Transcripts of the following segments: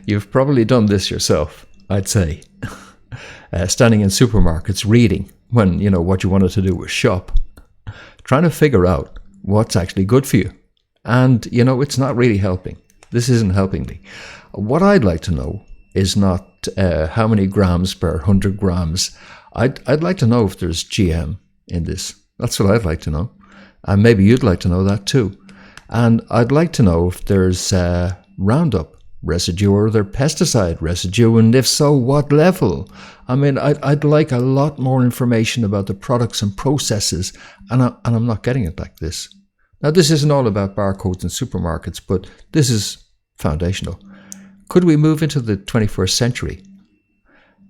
You've probably done this yourself, I'd say. Standing in supermarkets, reading when, what you wanted to do was shop. Trying to figure out what's actually good for you. And, it's not really helping. This isn't helping me. What I'd like to know is not how many grams per 100 grams. I'd like to know if there's GM in this. That's what I'd like to know. And maybe you'd like to know that too. And I'd like to know if there's Roundup residue or other pesticide residue, and if so, what level. I mean, I'd like a lot more information about the products and processes, and I'm not getting it like this. Now, this isn't all about barcodes and supermarkets, but this is foundational. Could we move into the 21st century?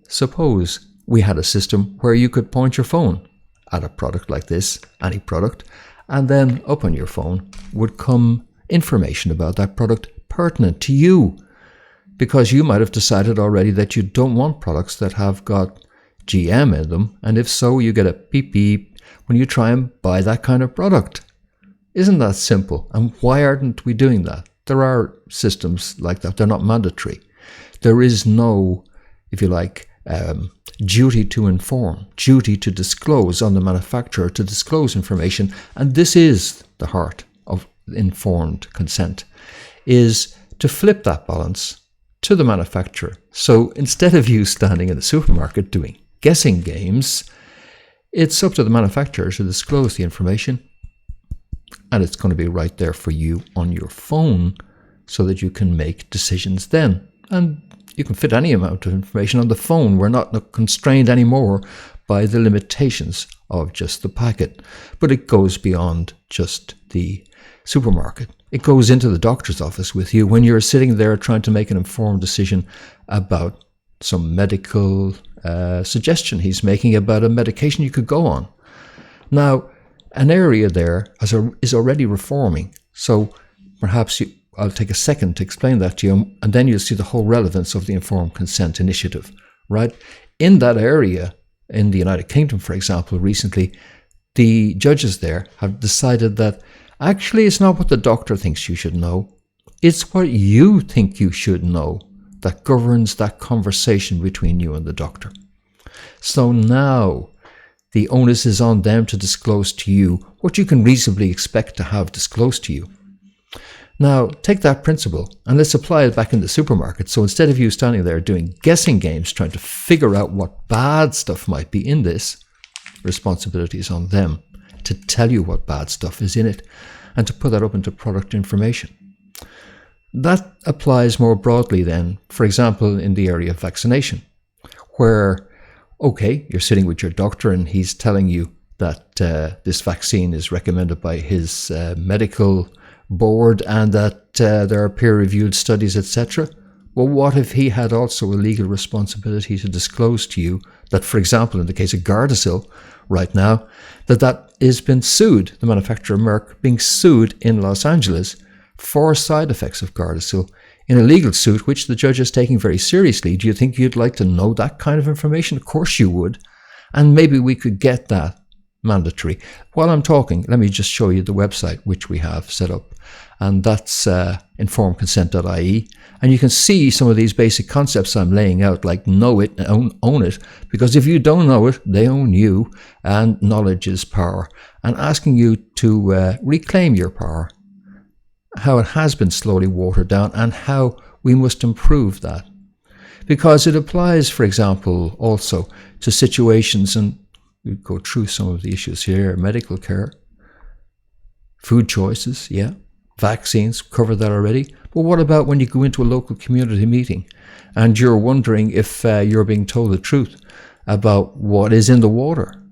Suppose we had a system where you could point your phone at a product like this, any product, and then up on your phone would come information about that product pertinent to you, because you might have decided already that you don't want products that have got GM in them, and if so, you get a beep beep when you try and buy that kind of product. Isn't that simple? And why aren't we doing that? There are systems like that. They're not mandatory. There is no, if you like, duty to inform, duty to disclose on the manufacturer to disclose information. And this is the heart of informed consent, is to flip that balance to the manufacturer. So instead of you standing in the supermarket doing guessing games, it's up to the manufacturer to disclose the information, and it's going to be right there for you on your phone so that you can make decisions then. And you can fit any amount of information on the phone. We're not constrained anymore by the limitations of just the packet. But it goes beyond just the supermarket. It goes into the doctor's office with you when you're sitting there trying to make an informed decision about some medical suggestion he's making about a medication you could go on. Now, an area there is already reforming. So perhaps I'll take a second to explain that to you, and then you'll see the whole relevance of the Informed Consent Initiative, right? In that area, in the United Kingdom, for example, recently, the judges there have decided that actually it's not what the doctor thinks you should know, it's what you think you should know that governs that conversation between you and the doctor. So now the onus is on them to disclose to you what you can reasonably expect to have disclosed to you. Now, take that principle and let's apply it back in the supermarket. So instead of you standing there doing guessing games, trying to figure out what bad stuff might be in this, responsibility is on them to tell you what bad stuff is in it and to put that up into product information. That applies more broadly then, for example, in the area of vaccination, where, okay, you're sitting with your doctor and he's telling you that this vaccine is recommended by his medical board and that there are peer-reviewed studies, etc. Well, what if he had also a legal responsibility to disclose to you that, for example, in the case of Gardasil right now, that has been sued, the manufacturer Merck being sued in Los Angeles for side effects of Gardasil in a legal suit, which the judge is taking very seriously. Do you think you'd like to know that kind of information? Of course you would. And maybe we could get that mandatory. While I'm talking, let me just show you the website which we have set up. And that's Informedconsent.Ie. And you can see some of these basic concepts I'm laying out, like know it, own it. Because if you don't know it, they own you. And knowledge is power. And asking you to reclaim your power, how it has been slowly watered down and how we must improve that. Because it applies, for example, also to situations, and we go through some of the issues here: medical care, food choices, yeah, vaccines, covered that already. But what about when you go into a local community meeting and you're wondering if you're being told the truth about what is in the water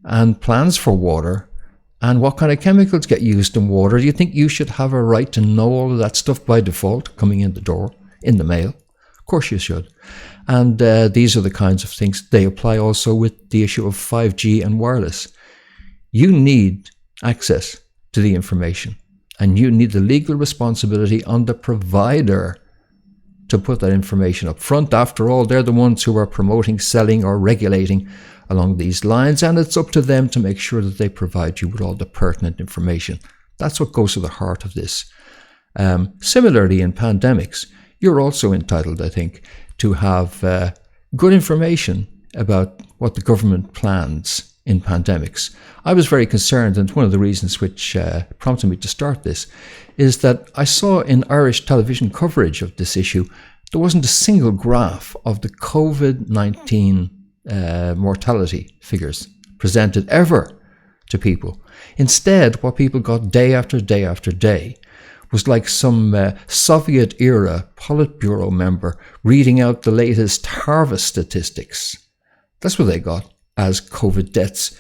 and plans for water and what kind of chemicals get used in water? Do you think you should have a right to know all of that stuff by default coming in the door, in the mail? Of course you should. And these are the kinds of things. They apply also with the issue of 5G and wireless. You need access to the information, and you need the legal responsibility on the provider to put that information up front. After all, they're the ones who are promoting, selling, or regulating along these lines, and it's up to them to make sure that they provide you with all the pertinent information. That's what goes to the heart of this. Similarly, in pandemics, you're also entitled, I think, to have good information about what the government plans in pandemics. I was very concerned, and one of the reasons which prompted me to start this is that I saw in Irish television coverage of this issue, there wasn't a single graph of the COVID-19 mortality figures presented ever to people. Instead, what people got day after day after day was like some Soviet-era Politburo member reading out the latest harvest statistics. That's what they got as COVID deaths.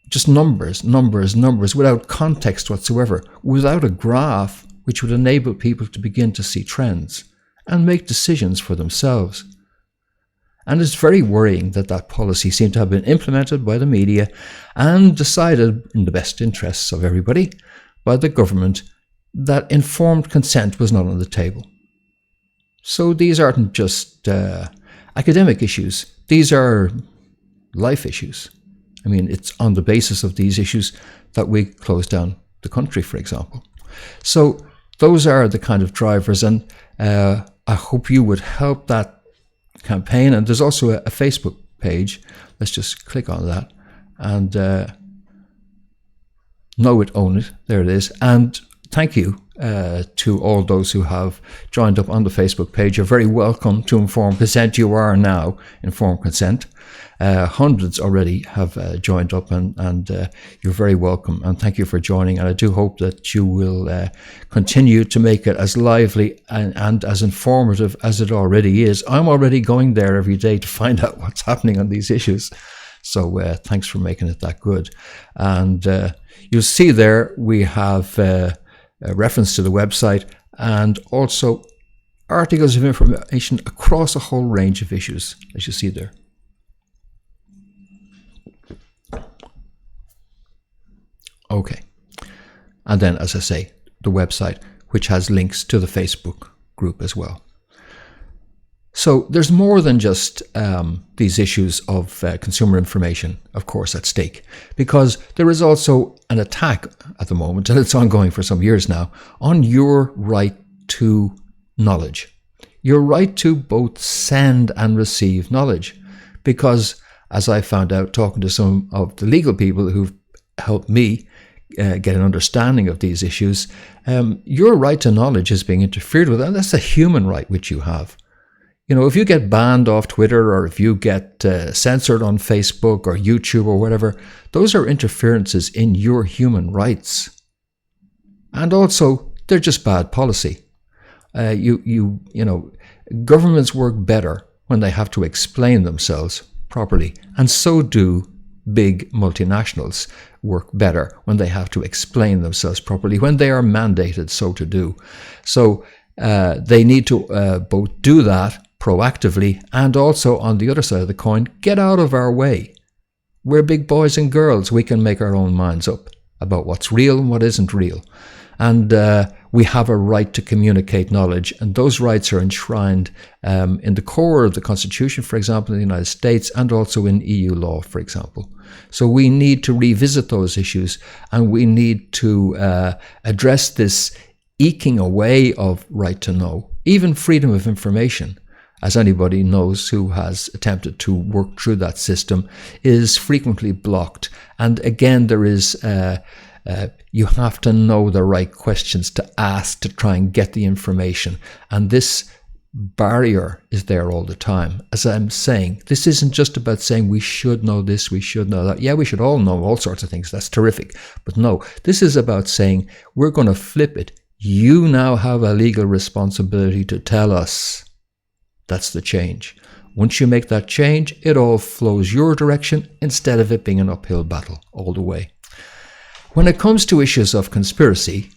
Just numbers, without context whatsoever, without a graph which would enable people to begin to see trends and make decisions for themselves. And it's very worrying that that policy seemed to have been implemented by the media and decided in the best interests of everybody by the government that informed consent was not on the table. So these aren't just academic issues. These are life issues. I mean, it's on the basis of these issues that we close down the country, for example. So those are the kind of drivers, and I hope you would help that campaign. And there's also a Facebook page. Let's just click on that and know it, own it. There it is. And thank you to all those who have joined up on the Facebook page. You're very welcome to Informed Consent. You are now Informed Consent. Hundreds already have joined up, and you're very welcome. And thank you for joining. And I do hope that you will continue to make it as lively and as informative as it already is. I'm already going there every day to find out what's happening on these issues. So thanks for making it that good. And you'll see there we have a reference to the website and also articles of information across a whole range of issues, as you see there. Okay. And then, as I say, the website, which has links to the Facebook group as well. So there's more than just these issues of consumer information, of course, at stake, because there is also an attack at the moment, and it's ongoing for some years now, on your right to knowledge. Your right to both send and receive knowledge. Because, as I found out talking to some of the legal people who've helped me get an understanding of these issues, your right to knowledge is being interfered with, and that's a human right which you have. You know, if you get banned off Twitter, or if you get censored on Facebook or YouTube or whatever, those are interferences in your human rights. And also, they're just bad policy. You know, governments work better when they have to explain themselves properly, and so do big multinationals work better when they have to explain themselves properly, when they are mandated so to do. So they need to both do that proactively, and also on the other side of the coin, get out of our way. We're big boys and girls. We can make our own minds up about what's real and what isn't real. And we have a right to communicate knowledge, and those rights are enshrined in the core of the Constitution, for example, in the United States, and also in EU law, for example. So we need to revisit those issues, and we need to address this eking away of right to know, even freedom of information. As anybody knows who has attempted to work through that system, is frequently blocked. And again, there is you have to know the right questions to ask to try and get the information. And this barrier is there all the time. As I'm saying, this isn't just about saying we should know this, we should know that. Yeah, we should all know all sorts of things. That's terrific. But no, this is about saying we're going to flip it. You now have a legal responsibility to tell us. That's the change. Once you make that change, it all flows your direction instead of it being an uphill battle all the way. When it comes to issues of conspiracy,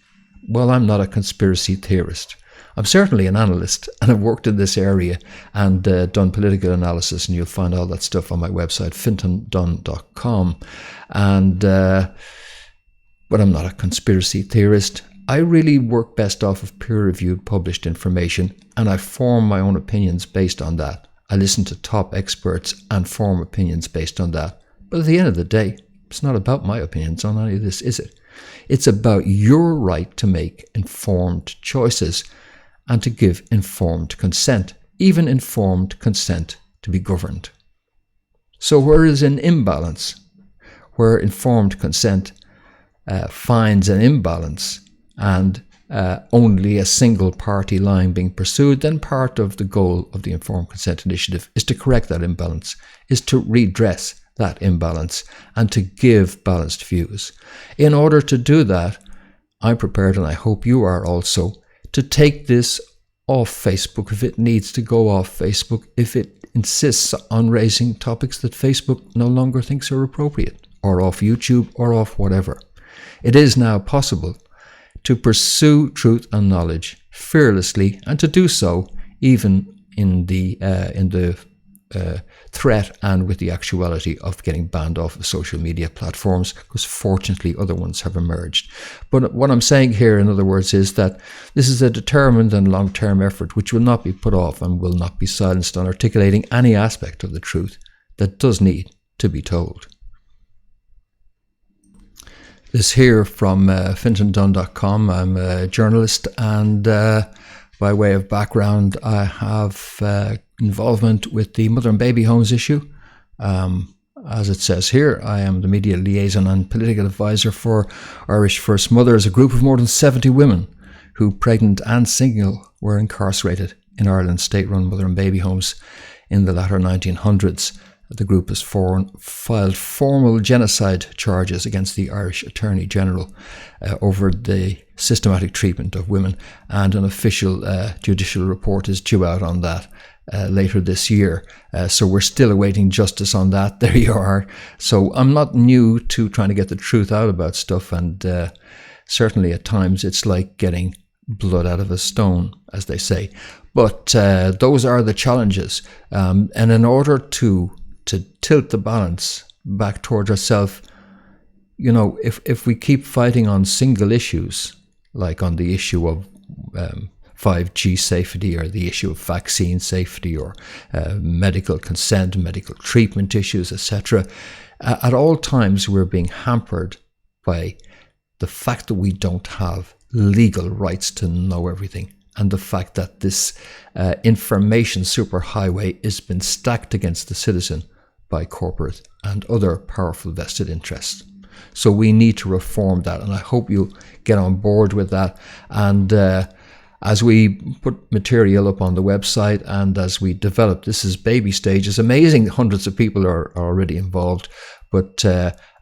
well, I'm not a conspiracy theorist. I'm certainly an analyst, and I've worked in this area and done political analysis, and you'll find all that stuff on my website, fintondunn.com. But I'm not a conspiracy theorist. I really work best off of peer-reviewed published information, and I form my own opinions based on that. I listen to top experts and form opinions based on that. But at the end of the day, it's not about my opinions on any of this, is it? It's about your right to make informed choices. and to give informed consent, even informed consent to be governed. So where is an imbalance, where informed consent finds an imbalance and only a single party line being pursued, then part of the goal of the Informed Consent Initiative is to correct that imbalance, is to redress that imbalance and to give balanced views. In order to do that, I'm prepared, and I hope you are also, to take this off Facebook if it needs to go off Facebook, if it insists on raising topics that Facebook no longer thinks are appropriate, or off YouTube, or off whatever. It is now possible to pursue truth and knowledge fearlessly, and to do so even in the threat and with the actuality of getting banned off of social media platforms, because fortunately other ones have emerged. But what I'm saying here, in other words, is that this is a determined and long-term effort which will not be put off and will not be silenced on articulating any aspect of the truth that does need to be told. This here from fintondunn.com. I'm a journalist, and by way of background, I have involvement with the mother and baby homes issue. As it says here, I am the media liaison and political advisor for Irish First Mothers, a group of more than 70 women who, pregnant and single, were incarcerated in Ireland's state-run mother and baby homes in the latter 1900s. The group has filed formal genocide charges against the Irish Attorney General over the systematic treatment of women, and an official judicial report is due out on that later this year. So we're still awaiting justice on that. There you are. So I'm not new to trying to get the truth out about stuff, and certainly at times it's like getting blood out of a stone, as they say. But those are the challenges. And in order to tilt the balance back towards ourselves, if we keep fighting on single issues, like on the issue of 5G safety, or the issue of vaccine safety, or medical consent, medical treatment issues, etc., at all times we're being hampered by the fact that we don't have legal rights to know everything, and the fact that this information superhighway has been stacked against the citizen by corporate and other powerful vested interests. So we need to reform that, and I hope you get on board with that. And as we put material up on the website, and as we develop, this is baby stages. Amazing, hundreds of people are already involved. But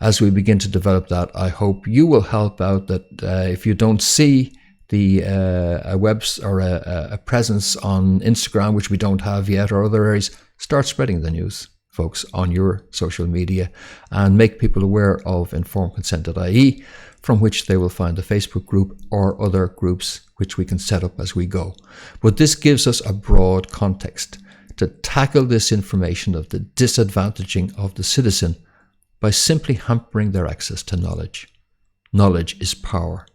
as we begin to develop that, I hope you will help out. That if you don't see a webs or a presence on Instagram, which we don't have yet, or other areas, start spreading the news, folks, on your social media, and make people aware of Informedconsent.Ie, from which they will find a Facebook group or other groups which we can set up as we go. But this gives us a broad context to tackle this information of the disadvantaging of the citizen by simply hampering their access to knowledge. Knowledge is power.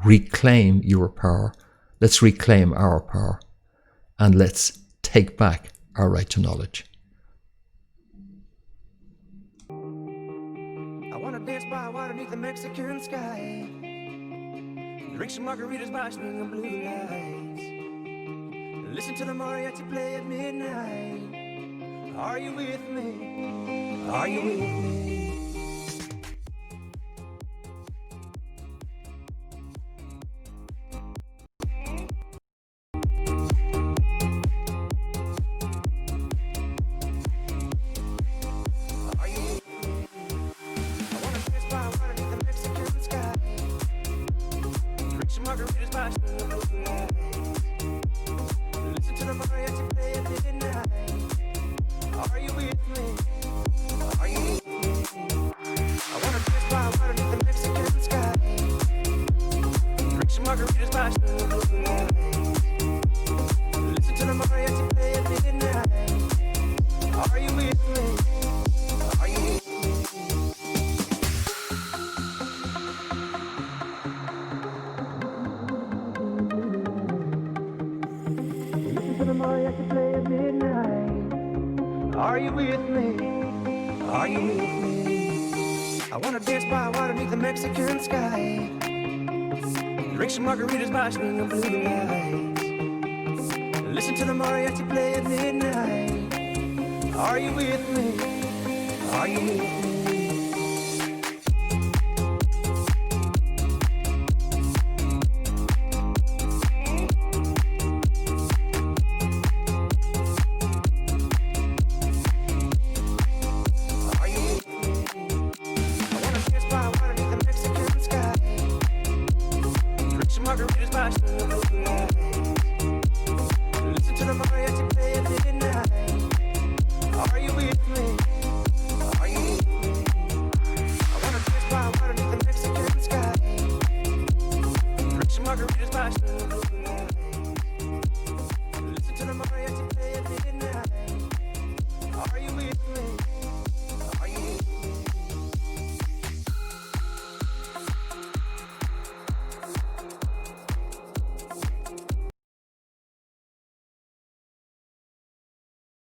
Reclaim your power. Let's reclaim our power, and let's take back our right to knowledge. I wanna dance by water beneath the Mexican sky, drink some margaritas by swinging blue lights, listen to the mariachi play at midnight. Are you with me? Are you with me? Margaritas by swinging blue lights, listen to the mariachi play at midnight. Are you with me? Are you with me? I wanna dance by water beneath the Mexican sky, drink some margaritas by swinging blue lights, listen to the mariachi play at midnight. Are you with me? Are you with me? Are you with me? Are you with me? I wanna dance by water beneath the Mexican sky, drink some margaritas by swinging blue lights, Listen to the mariachi play at midnight. Are you with me? Are you with me? Are you with me? I wanna dance by water beneath the Mexican sky. Drink some margaritas by starlight. Listen to the mariachi play at midnight. Are you with me? Are you with me? I wanna dance by water beneath the Mexican sky. Drink some margaritas by starlight.